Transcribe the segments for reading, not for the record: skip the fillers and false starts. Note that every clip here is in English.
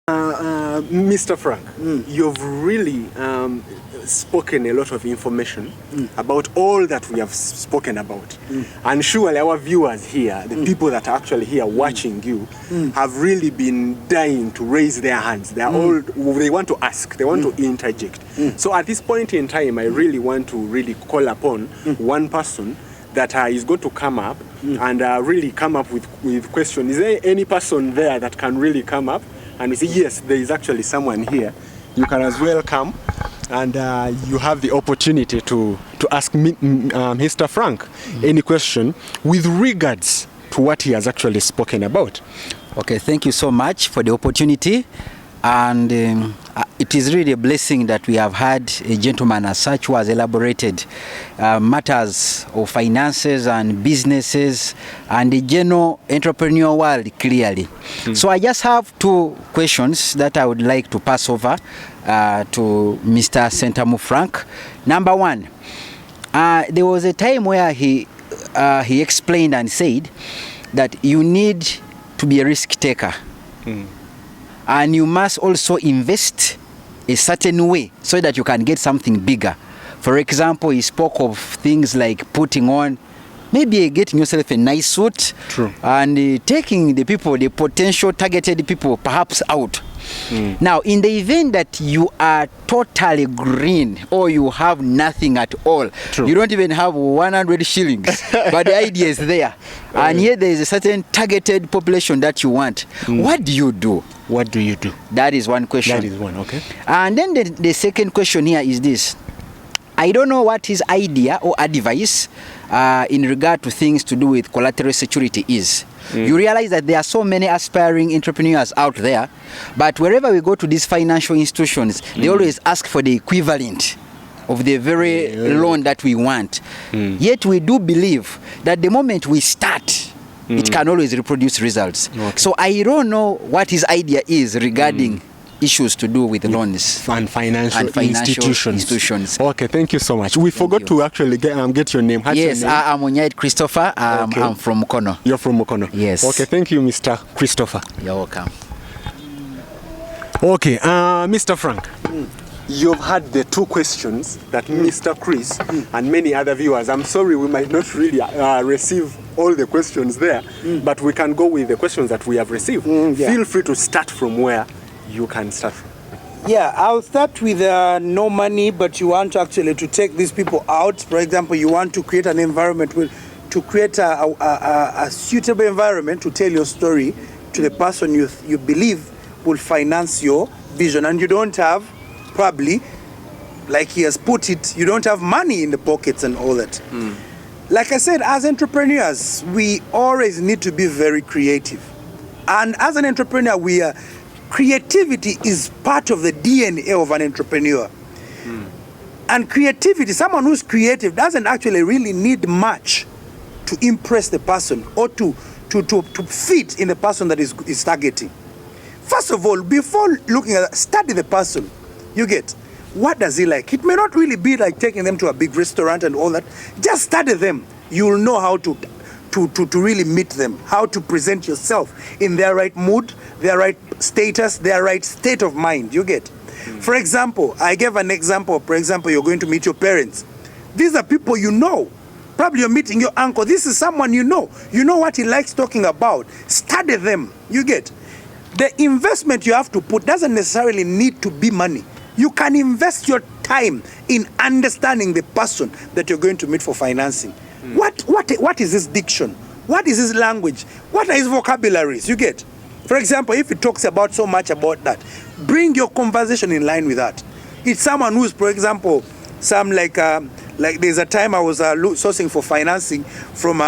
Mr. Frank, you've really spoken a lot of information about all that we have spoken about. And surely our viewers here, the people that are actually here watching you, have really been dying to raise their hands. They are all, they want to ask, they want to interject. So at this point in time, I really want to really call upon one person that is going to come up and really come up with questions. Is there any person there that can really come up? And we say, yes, there is actually someone here. You can as well come, and you have the opportunity to ask Mr. Frank any question with regards to what he has actually spoken about. Okay, thank you so much for the opportunity. And it is really a blessing that we have had a gentleman as such who has elaborated matters of finances and businesses and the general entrepreneur world clearly. So I just have two questions that I would like to pass over to Mr. Sentamu Frank. Number one, there was a time where he explained and said that you need to be a risk taker. And you must also invest a certain way so that you can get something bigger. For example, he spoke of things like putting on, maybe getting yourself a nice suit. True. And taking the people, the potential targeted people, perhaps out. Now, in the event that you are totally green or you have nothing at all, True. you don't even have 100 shillings, but the idea is there, and yet there is a certain targeted population that you want. What do you do? What do you do? That is one question. That is one, okay. And then the second question here is this. I don't know what his idea or advice in regard to things to do with collateral security is. You realize that there are so many aspiring entrepreneurs out there, but wherever we go to these financial institutions, they always ask for the equivalent of the very loan that we want. Yet we do believe that the moment we start, it can always reproduce results. Okay. So I don't know what his idea is regarding issues to do with loans and financial institutions. Okay, thank you so much. We forgot to actually get your name. Yes, I'm Onyait Christopher. I'm from Mukono. You're from Mukono? Yes. Okay, thank you, Mr. Christopher. You're welcome. Okay, Mr. Frank. You've had the two questions that Mr. Chris and many other viewers. I'm sorry we might not really receive all the questions there, but we can go with the questions that we have received. Feel free to start from where you can start from. Yeah, I'll start with no money, but you want actually to take these people out. For example, you want to create an environment to create a suitable environment to tell your story to the person you believe will finance your vision, and you don't have, probably, like he has put it, you don't have money in the pockets and all that. Like I said, as entrepreneurs, we always need to be very creative. And as an entrepreneur, creativity is part of the DNA of an entrepreneur. And creativity, someone who's creative doesn't actually really need much to impress the person or to fit in the person that is targeting. First of all, before looking at that, study the person. You get, what does he like? It may not really be like taking them to a big restaurant and all that. Just study them. You'll know how to really meet them, how to present yourself in their right mood, their right status, their right state of mind. You get. For example, I gave an example. For example, you're going to meet your parents. These are people you know. Probably you're meeting your uncle. This is someone you know. You know what he likes talking about. Study them. You get. The investment you have to put doesn't necessarily need to be money. You can invest your time in understanding the person that you're going to meet for financing. What is his diction? What is his language? What are his vocabularies? You get. For example, if he talks about so much about that, bring your conversation in line with that. It's someone who's, for example, some like there's a time I was sourcing for financing from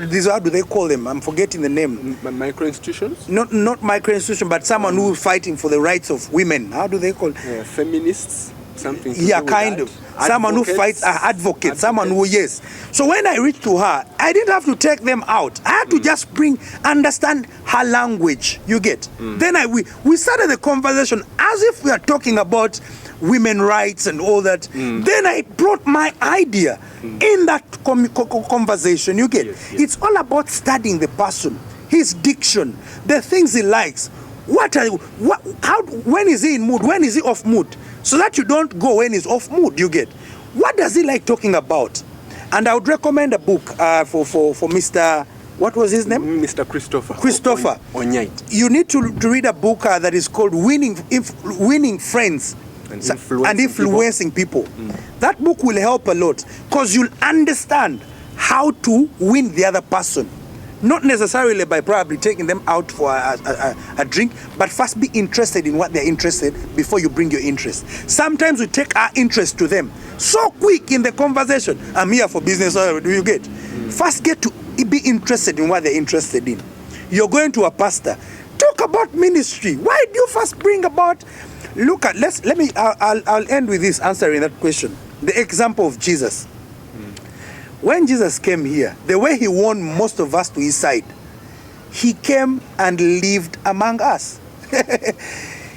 these, how do they call them? I'm forgetting the name. Micro institutions? Not micro institution, but someone who's fighting for the rights of women. How do they call it? Feminists? Something to yeah, do with kind that. of. Someone who fights, advocate, someone who, yes. So when I reached to her, I didn't have to take them out. I had to just understand her language, you get. Then we started the conversation as if we are talking about women rights and all that. Then I brought my idea in that conversation, you get. Yes. It's all about studying the person. his diction, the things he likes. When is he in mood? When is he off mood? So that you don't go when he's off mood, you get. What does he like talking about? And I would recommend a book for Mr. What was his name? Mr. Christopher. Christopher. Onyait. You need to read a book that is called Winning Friends and Influencing People. That book will help a lot because you'll understand how to win the other person. Not necessarily by probably taking them out for a drink, but first be interested in what they're interested before you bring your interest. Sometimes we take our interest to them so quick in the conversation. I'm here for business, do you get? First get to be interested in what they're interested in. You're going to a pastor, talk about ministry. Why do you first bring about, look at, I'll end with this answering that question. The example of Jesus. When Jesus came here, the way he won most of us to his side, he came and lived among us.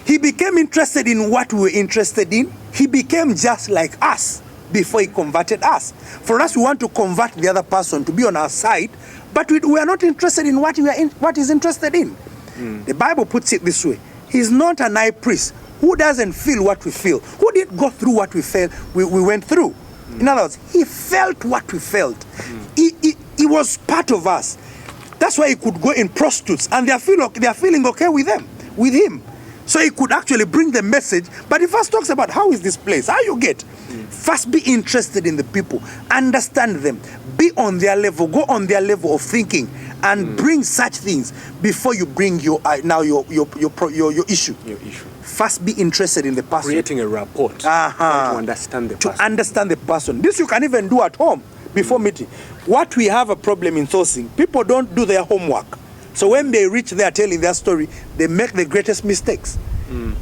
He became interested in what we were interested in. He became just like us before he converted us. For us, we want to convert the other person to be on our side, but we are not interested in what he's interested in. The Bible puts it this way. He's not an high priest who doesn't feel what we feel, who didn't go through what we went through. In other words, he felt what we felt. He was part of us. That's why he could go in prostitutes and they are feeling okay with him. So he could actually bring the message, but he first talks about how is this place, how you get. First be interested in the people, understand them, be on their level, go on their level of thinking, and bring such things before you bring your issue. First be interested in the person. Creating a rapport to understand the person. To understand the person. This you can even do at home before meeting. What we have a problem in sourcing, people don't do their homework. So when they reach there telling their story, they make the greatest mistakes.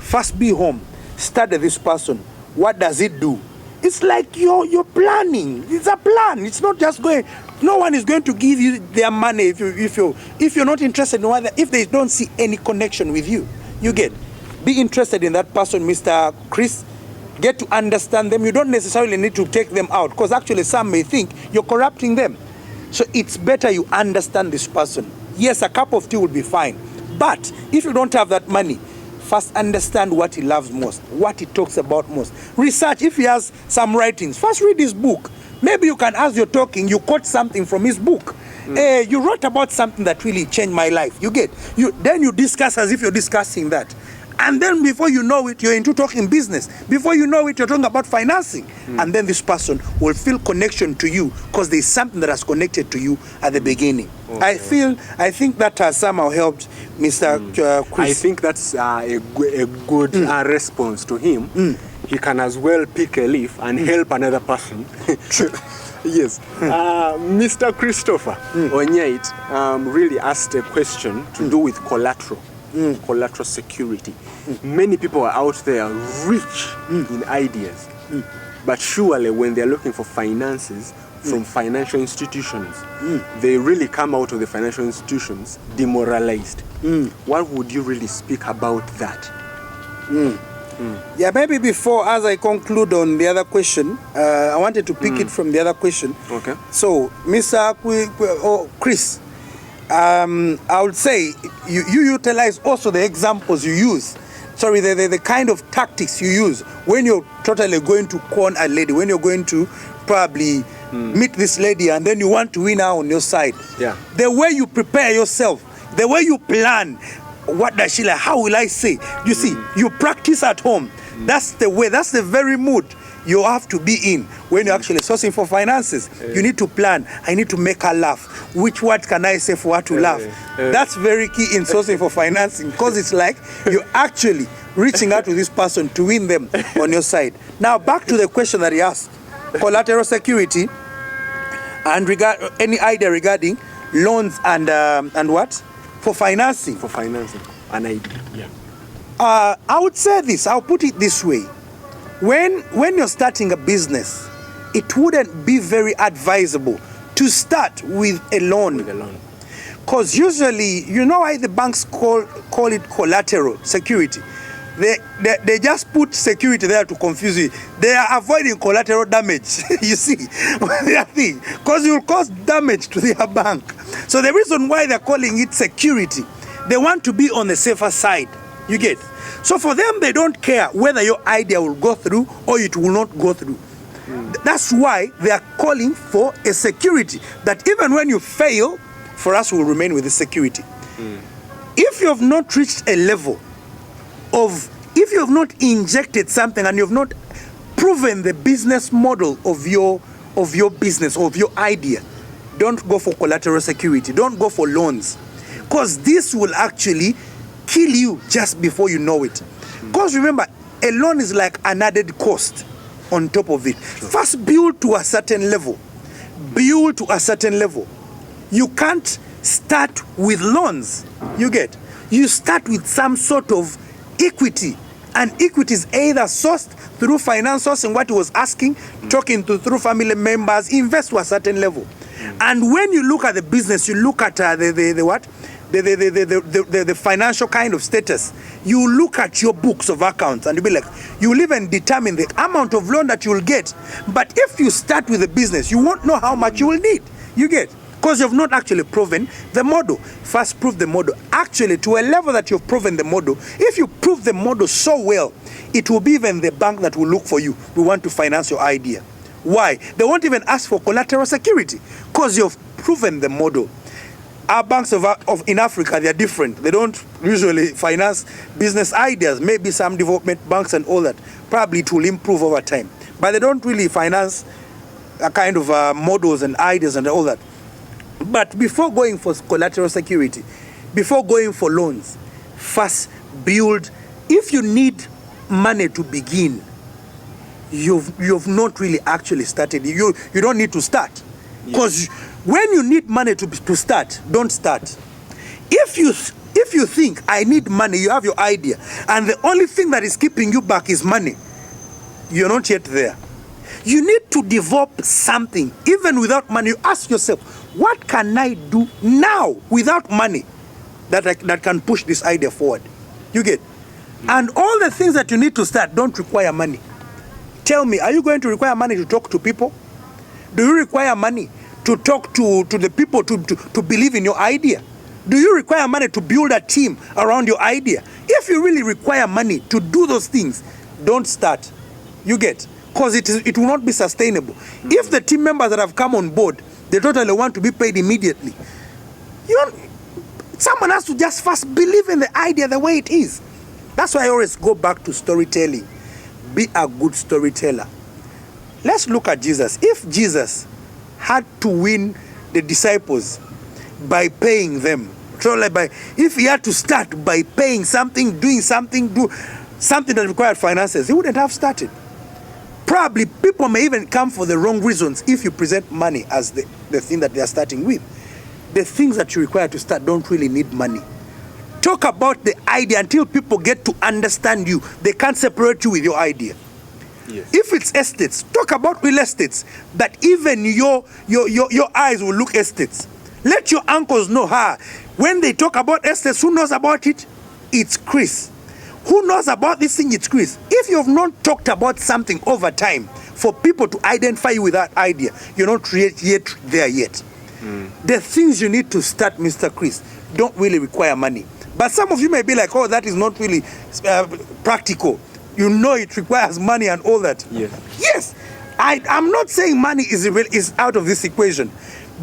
First be home, study this person. What does it do? It's like you're planning. It's a plan. It's not just going. No one is going to give you their money if you're not interested in what, if they don't see any connection with you. You get. Be interested in that person, Mr. Chris. Get to understand them. You don't necessarily need to take them out because actually some may think you're corrupting them. So it's better you understand this person. Yes, a cup of tea will be fine. But if you don't have that money, first understand what he loves most, what he talks about most. Research. If he has some writings, first read his book. Maybe you can, as you're talking, you quote something from his book. You wrote about something that really changed my life. You get. Then you discuss as if you're discussing that. And then before you know it, you're into talking business. Before you know it, you're talking about financing. And then this person will feel connection to you because there's something that has connected to you at the beginning. Okay. I think that has somehow helped Mr. Chris. I think that's a good response to him. He can as well pick a leaf and help another person. Yes. Mr. Christopher Onyait really asked a question to do with collateral. Collateral security. Many people are out there rich in ideas, but surely when they're looking for finances from financial institutions, they really come out of the financial institutions demoralized. What would you really speak about that? Yeah, maybe before, as I conclude on the other question, I wanted to pick it from the other question. Okay. So, Mr. Chris, I would say you utilize also the examples you use. Sorry, the kind of tactics you use when you're totally going to con a lady, when you're going to probably meet this lady and then you want to win her on your side. Yeah. The way you prepare yourself, the way you plan, what does she like, how will I say? You see, you practice at home. That's the way, that's the very mood you have to be in when you're actually sourcing for finances. You need to plan. I need to make her laugh. Which word can I say for her to laugh? That's very key in sourcing for financing because it's like you're actually reaching out to this person to win them on your side. Now back to the question that he asked. Collateral security and any idea regarding loans and what? For financing. For financing. An idea. Yeah. I would say this. I'll put it this way. When you're starting a business, it wouldn't be very advisable to start with a loan. Because usually, you know why the banks call it collateral security? They just put security there to confuse you. They are avoiding collateral damage. You see, because you will cause damage to their bank. So the reason why they're calling it security, they want to be on the safer side. You get? So for them, they don't care whether your idea will go through or it will not go through. That's why they are calling for a security that even when you fail, for us will remain with the security. If you have not reached a level of, if you have not injected something and you have not proven the business model of your business, of your idea, don't go for collateral security. Don't go for loans, because this will actually kill you just before you know it. Because remember, a loan is like an added cost on top of it. First, build to a certain level. Build to a certain level. You can't start with loans. You get? You start with some sort of equity. And equity is either sourced through finance sourcing, what he was asking, talking to through family members, invest to a certain level. And when you look at the business, you look at the financial kind of status. You look at your books of accounts and you'll be like, you will even determine the amount of loan that you will get. But if you start with a business, you won't know how much you will need. You get? Because you've not actually proven the model. First, prove the model. Actually, to a level that you've proven the model, if you prove the model so well, it will be even the bank that will look for you. We want to finance your idea. Why? They won't even ask for collateral security because you've proven the model. Our banks in Africa, they are different. They don't usually finance business ideas. Maybe some development banks and all that. Probably it will improve over time. But they don't really finance a kind of models and ideas and all that. But before going for collateral security, before going for loans, first build. If you need money to begin, you've not really actually started. You don't need to start. Because when you need money to start, don't start. If you think I need money, you have your idea, and the only thing that is keeping you back is money, you're not yet there. You need to develop something. Even without money, you ask yourself, what can I do now without money that can push this idea forward? You get? And all the things that you need to start don't require money. Tell me, are you going to require money to talk to people? Do you require money to talk to the people to believe in your idea? Do you require money to build a team around your idea? If you really require money to do those things, don't start. You get? Because it will not be sustainable. If the team members that have come on board, they totally want to be paid immediately, someone has to just first believe in the idea the way it is. That's why I always go back to storytelling. Be a good storyteller. Let's look at Jesus. If Jesus had to win the disciples by paying them, if he had to start by paying something, doing something, do something that required finances, he wouldn't have started. Probably people may even come for the wrong reasons if you present money as the thing that they are starting with. The things that you require to start don't really need money. Talk about the idea until people get to understand you. They can't separate you with your idea. Yes. If it's estates, talk about real estates that even your eyes will look estates. Let your uncles know her. When they talk about estates, who knows about it? It's Chris. Who knows about this thing? It's Chris. If you have not talked about something over time for people to identify you with that idea, you're not yet there yet. The things you need to start, Mr. Chris, don't really require money. But some of you may be like, oh, that is not really practical. You know it requires money and all that. Yes. I'm not saying money is out of this equation,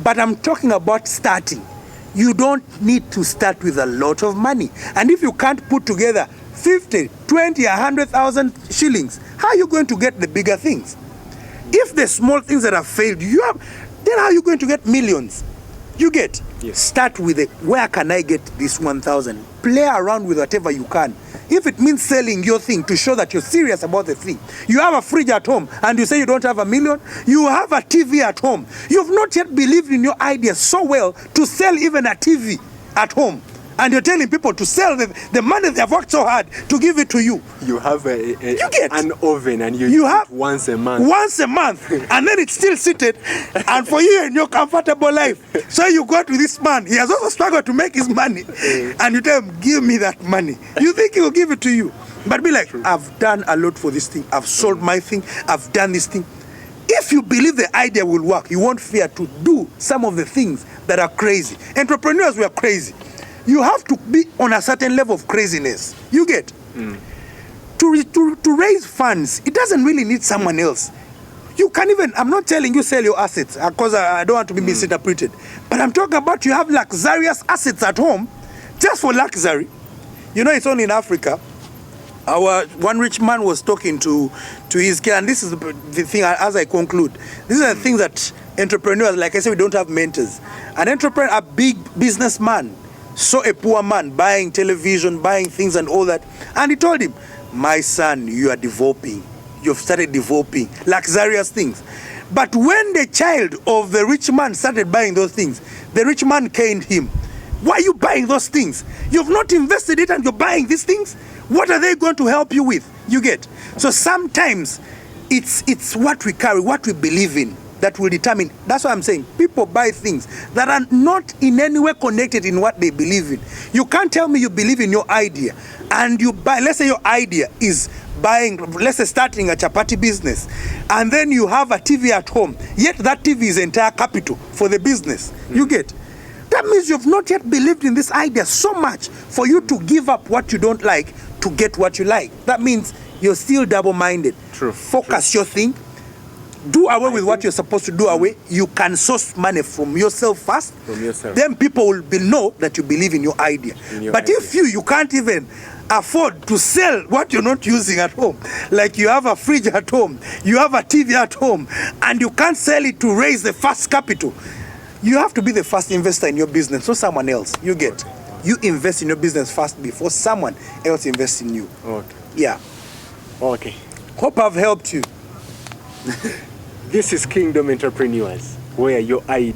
but I'm talking about starting. You don't need to start with a lot of money. And if you can't put together 50, 20, 100,000 shillings, how are you going to get the bigger things? If the small things that have failed, then how are you going to get millions? You get? Yes. Start with it. Where can I get this 1,000? Play around with whatever you can. If it means selling your thing to show that you're serious about the thing. You have a fridge at home and you say you don't have $1 million. You have a TV at home. You've not yet believed in your idea so well to sell even a TV at home. And you're telling people to sell the money they have worked so hard to give it to you. You have an oven and you use have it once a month. Once a month. And then it's still seated. And for you and your comfortable life. So you go to this man. He has also struggled to make his money. And you tell him, give me that money. You think he will give it to you? But be like, I've done a lot for this thing. I've sold my thing. I've done this thing. If you believe the idea will work, you won't fear to do some of the things that are crazy. Entrepreneurs were crazy. You have to be on a certain level of craziness. You get? To raise funds, it doesn't really need someone else. You can even, I'm not telling you sell your assets because I don't want to be misinterpreted. But I'm talking about you have luxurious assets at home just for luxury. You know, it's only in Africa. Our one rich man was talking to his kid, and this is the thing as I conclude. These are the things that entrepreneurs, like I said, we don't have mentors. An entrepreneur, a big businessman, saw a poor man buying television, buying things and all that. And he told him, my son, you are developing. You've started developing luxurious things. But when the child of the rich man started buying those things, the rich man caned him. Why are you buying those things? You've not invested it and you're buying these things? What are they going to help you with? You get? So sometimes it's what we carry, what we believe in that will determine. That's why I'm saying people buy things that are not in any way connected in what they believe in. You can't tell me you believe in your idea and you buy, let's say your idea is buying, let's say starting a chapati business, and then you have a TV at home, yet that TV is entire capital for the business. You get? That means you've not yet believed in this idea so much for you to give up what you don't like to get what you like. That means you're still double-minded. True. Focus your thing. Do away with what you're supposed to do away. You can source money from yourself first. From yourself. Then people will know that you believe in your idea. But if you can't even afford to sell what you're not using at home, like you have a fridge at home, you have a TV at home, and you can't sell it to raise the first capital, you have to be the first investor in your business, not someone else. You get? You invest in your business first before someone else invests in you. Okay. Yeah. Okay. Hope I've helped you. This is Kingdom Entrepreneurs, where your idea